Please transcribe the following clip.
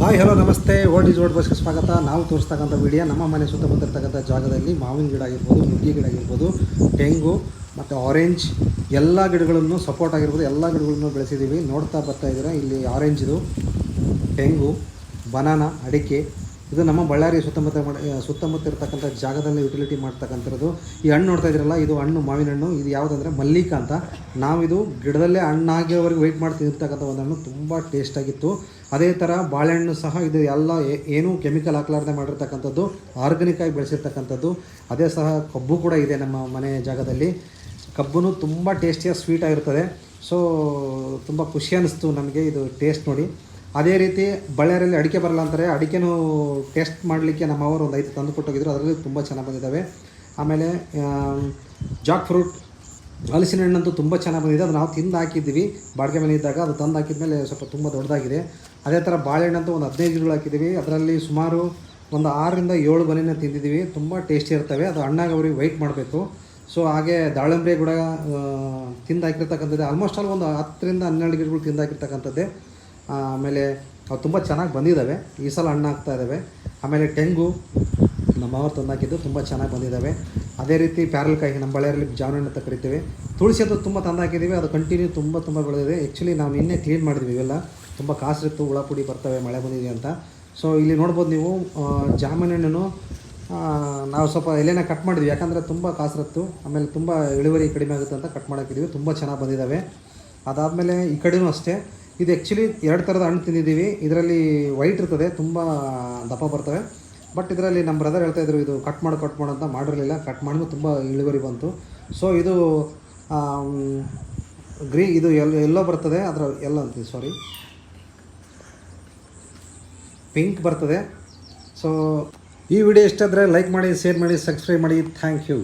Hi hello ನಮಸ್ತೆ word is word ಬಸ್ಗೆ ಸ್ವಾಗತ. ನಾವು ತೋರಿಸ್ತಕ್ಕಂಥ ವಿಡಿಯೋ ನಮ್ಮ ಮನೆ ಸುತ್ತಮುತ್ತ ಇರ್ತಕ್ಕಂಥ ಜಾಗದಲ್ಲಿ ಮಾವಿನ ಗಿಡ ಆಗಿರ್ಬೋದು, ನುಗ್ಗೆ ಗಿಡ ಆಗಿರ್ಬೋದು, ತೆಂಗು ಮತ್ತು ಆರೆಂಜ್ ಎಲ್ಲ ಗಿಡಗಳನ್ನು ಸಪೋರ್ಟ್ ಆಗಿರ್ಬೋದು ಎಲ್ಲ ಗಿಡಗಳನ್ನು ಬೆಳೆಸಿದ್ದೀವಿ. ನೋಡ್ತಾ ಬರ್ತಾ ಇದ್ದೀರಾ, ಇಲ್ಲಿ ಆರೆಂಜಿದು, ತೆಂಗು, ಬನಾನಾ, ಅಡಿಕೆ, ಇದು ನಮ್ಮ ಬಳ್ಳಾರಿ ಸುತ್ತಮುತ್ತ ಇರ್ತಕ್ಕಂಥ ಜಾಗದಲ್ಲಿ ಯುಟಿಲಿಟಿ ಮಾಡ್ತಕ್ಕಂಥದ್ದು. ಈ ಹಣ್ಣು ನೋಡ್ತಾ ಇದ್ದೀರಲ್ಲ, ಇದು ಹಣ್ಣು ಮಾವಿನ ಹಣ್ಣು. ಇದು ಯಾವುದಂದರೆ ಮಲ್ಲಿಕ ಅಂತ. ನಾವಿದು ಗಿಡದಲ್ಲೇ ಹಣ್ಣಾಗಿರೋವರೆಗೆ ವೆಯ್ಟ್ ಮಾಡಿ ತಿಂತಕ್ಕಂಥ ಒಂದು ಹಣ್ಣು, ತುಂಬ ಟೇಸ್ಟಾಗಿತ್ತು. ಅದೇ ಥರ ಬಾಳೆಹಣ್ಣು ಸಹ ಇದು ಎಲ್ಲ ಏನೂ ಕೆಮಿಕಲ್ ಹಾಕ್ಲಾರ್ದೆ ಮಾಡಿರ್ತಕ್ಕಂಥದ್ದು, ಆರ್ಗ್ಯಾನಿಕ್ಕಾಗಿ ಬೆಳೆಸಿರ್ತಕ್ಕಂಥದ್ದು. ಅದೇ ಸಹ ಕಬ್ಬು ಕೂಡ ಇದೆ ನಮ್ಮ ಮನೆ ಜಾಗದಲ್ಲಿ. ಕಬ್ಬು ತುಂಬ ಟೇಸ್ಟಿಯಾಗಿ ಸ್ವೀಟಾಗಿರ್ತದೆ. ಸೊ ತುಂಬ ಖುಷಿ ಅನ್ನಿಸ್ತು ನಮಗೆ ಇದು ಟೇಸ್ಟ್ ನೋಡಿ. ಅದೇ ರೀತಿ ಬಳ್ಳಾರಿಯಲ್ಲಿ ಅಡಿಕೆ ಬರಲ್ಲ ಅಂತಾರೆ. ಅಡಿಕೆನೂ ಟೇಸ್ಟ್ ಮಾಡಲಿಕ್ಕೆ ನಮ್ಮವರು ಒಂದು 5 ತಂದು ಕೊಟ್ಟೋಗಿದ್ರು. ಅದರಲ್ಲಿ ತುಂಬ ಚೆನ್ನಾಗಿ ಬಂದಿದ್ದಾವೆ. ಆಮೇಲೆ ಜಾಕ್ ಫ್ರೂಟ್, ಹಲಸಿನ ಹಣ್ಣಂತೂ ತುಂಬ ಚೆನ್ನಾಗಿ ಬಂದಿದೆ. ಅದು ನಾವು ತಿಂದು ಹಾಕಿದ್ದೀವಿ ಬಾಡಿಗೆ ಮನೆ ಇದ್ದಾಗ. ಅದು ತಂದು ಹಾಕಿದ್ಮೇಲೆ ಸ್ವಲ್ಪ ತುಂಬ ದೊಡ್ಡದಾಗಿದೆ. ಅದೇ ಥರ ಬಾಳೆಹಣ್ಣಂತೂ ಒಂದು 15 ಗಿಡಗಳು ಹಾಕಿದ್ದೀವಿ. ಅದರಲ್ಲಿ ಸುಮಾರು ಒಂದು 6 ರಿಂದ 7 ಬಲಿನ ತಿಂದಿದ್ದೀವಿ. ತುಂಬ ಟೇಸ್ಟಿ ಇರ್ತವೆ. ಅದು ಹಣ್ಣಾಗಿ ಅವ್ರಿಗೆ ವೆಯ್ಟ್ ಮಾಡಬೇಕು. ಸೊ ಹಾಗೆ ದಾಳಿಂಬೆ ಕೂಡ ತಿಂದು ಹಾಕಿರ್ತಕ್ಕಂಥದ್ದೇ. ಆಲ್ಮೋಸ್ಟ್ ಆಲ್ ಒಂದು 10 ರಿಂದ 12 ಗಿಡಗಳು ತಿಂದು ಹಾಕಿರ್ತಕ್ಕಂಥದ್ದೇ. ಆಮೇಲೆ ಅವು ತುಂಬ ಚೆನ್ನಾಗಿ ಬಂದಿದ್ದಾವೆ. ಈ ಸಲ ಹಣ್ಣು ಆಗ್ತಾ ಇದ್ದಾವೆ. ಆಮೇಲೆ ತೆಂಗು ನಮ್ಮವ್ರು ತಂದಾಕಿದ್ದು ತುಂಬ ಚೆನ್ನಾಗಿ ಬಂದಿದ್ದಾವೆ. ಅದೇ ರೀತಿ ಪ್ಯಾರಲ್ಕಾಯಿ, ನಮ್ಮ ಬಳ್ಳಿಯಲ್ಲಿ ಜಾವನ ಹಣ್ಣು ಅಂತ ಕರಿತೀವಿ. ತುಳಸಿ ಅದು ತುಂಬ ತಂದಾಕಿದ್ದೀವಿ. ಅದು ಕಂಟಿನ್ಯೂ ತುಂಬ ಬೆಳೆದಿದೆ. ಆ್ಯಕ್ಚುಲಿ ನಾವು ನಿನ್ನೆ ಕ್ಲೀನ್ ಮಾಡಿದ್ವಿ. ಇವೆಲ್ಲ ತುಂಬ ಕಾಸಿತ್ತು, ಹುಳ ಪುಡಿ ಬರ್ತವೆ ಮಳೆ ಬಂದಿದೆ ಅಂತ. ಸೊ ಇಲ್ಲಿ ನೋಡ್ಬೋದು ನೀವು, ಜಾಮೂನ್ ಹಣ್ಣು ನಾವು ಸ್ವಲ್ಪ ಎಲೆನ ಕಟ್ ಮಾಡಿದ್ವಿ, ಯಾಕಂದರೆ ತುಂಬ ಕಾಸಿರತ್ತು. ಆಮೇಲೆ ತುಂಬ ಇಳುವರಿ ಕಡಿಮೆ ಆಗುತ್ತೆ ಅಂತ ಕಟ್ ಮಾಡೋಕ್ಕಿದ್ದೀವಿ. ತುಂಬ ಚೆನ್ನಾಗಿ ಬಂದಿದ್ದಾವೆ. ಅದಾದಮೇಲೆ ಈ ಕಡೆಯೂ ಅಷ್ಟೇ. ಇದು ಆ್ಯಕ್ಚುಲಿ 2 ಥರದ ಹಣ್ಣು ತಿಂದಿದ್ದೀವಿ. ಇದರಲ್ಲಿ ವೈಟ್ ಇರ್ತದೆ, ತುಂಬ ದಪ್ಪ ಬರ್ತವೆ. ಬಟ್ ಇದರಲ್ಲಿ ನಮ್ಮ ಬ್ರದರ್ ಹೇಳ್ತಾಯಿದ್ರು, ಇದು ಕಟ್ ಮಾಡು ಅಂತ. ಮಾಡಿರಲಿಲ್ಲ, ಕಟ್ ಮಾಡಿದ್ರು ತುಂಬ ಇಳುವರಿ ಬಂತು. ಸೊ ಇದು ಇದು ಎಲ್ಲೋ ಬರ್ತದೆ, ಅದರ ಎಲ್ಲ ಅಂತೀವಿ, ಸಾರಿ, ಪಿಂಕ್ ಬರ್ತದೆ. ಸೊ ಈ ವಿಡಿಯೋ ಇಷ್ಟ ಆದರೆ ಲೈಕ್ ಮಾಡಿ, ಶೇರ್ ಮಾಡಿ, ಸಬ್ಸ್ಕ್ರೈಬ್ ಮಾಡಿ. Thank you.